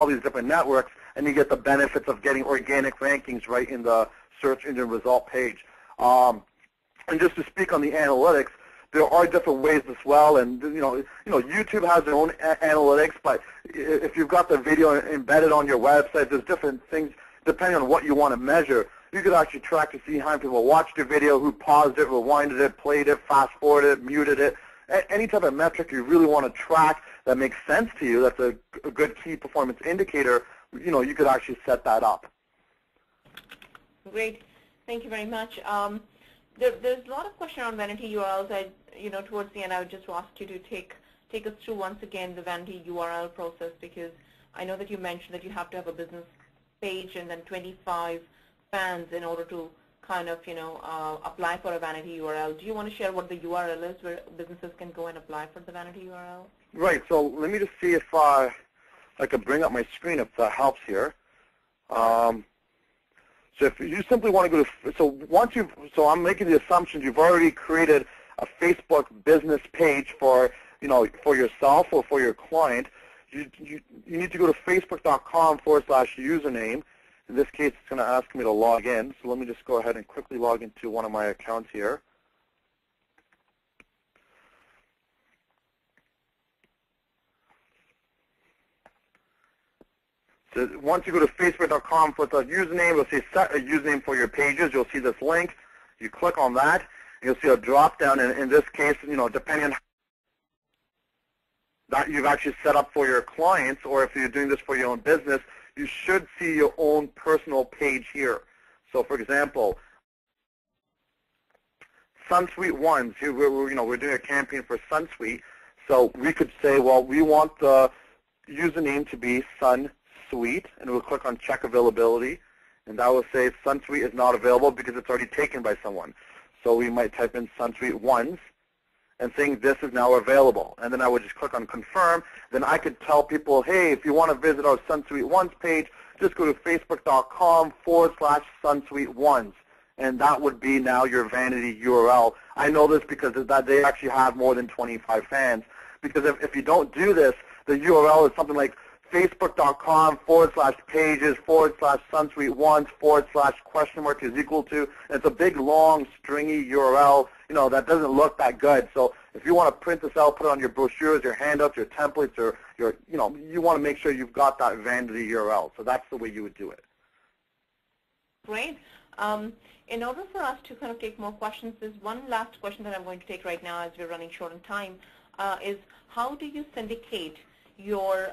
all these different networks, and you get the benefits of getting organic rankings right in the search engine result page. And just to speak on the analytics, there are different ways as well, and YouTube has their own analytics, but if you've got the video embedded on your website, there's different things depending on what you want to measure. You could actually track to see how many people watched your video, who paused it, rewinded it, played it, fast-forwarded it, muted it. Any type of metric you really want to track that makes sense to you, that's a good key performance indicator, you could actually set that up. Great. Thank you very much. There's a lot of questions on vanity URLs. Towards the end, I would just ask you to take us through once again the vanity URL process, because I know that you mentioned that you have to have a business page and then 25 fans in order to kind of, apply for a vanity URL. Do you want to share what the URL is where businesses can go and apply for the vanity URL? Right. So let me just see if I can bring up my screen if that helps here. So if you simply want to go to, so I'm making the assumption you've already created a Facebook business page for, for yourself or for your client. You need to go to facebook.com/username. In this case, it's going to ask me to log in. So let me just go ahead and quickly log into one of my accounts here. So once you go to facebook.com/username, you'll see set a username for your pages. You'll see this link. You click on that, and you'll see a drop down. And in this case, depending on that you've actually set up for your clients, or if you're doing this for your own business, you should see your own personal page here. So, for example, SunSuite Ones. We're doing a campaign for SunSuite, so we could say, well, we want the username to be SunSuite, and we'll click on Check Availability, and that will say SunSuite is not available because it's already taken by someone. So we might type in SunSuite Ones, and saying this is now available. And then I would just click on confirm. Then I could tell people, hey, if you want to visit our SunSuite Ones page, just go to facebook.com/SunSuite Ones. And that would be now your vanity URL. I know this because they actually have more than 25 fans. Because if you don't do this, the URL is something like facebook.com/pages/SunSuite Ones / is equal to. And it's a big, long, stringy URL, that doesn't look that good. So if you want to print this out, put it on your brochures, your handouts, your templates, or you want to make sure you've got that vanity URL. So that's the way you would do it. Great. In order for us to kind of take more questions, there's one last question that I'm going to take right now as we're running short on time, is how do you syndicate your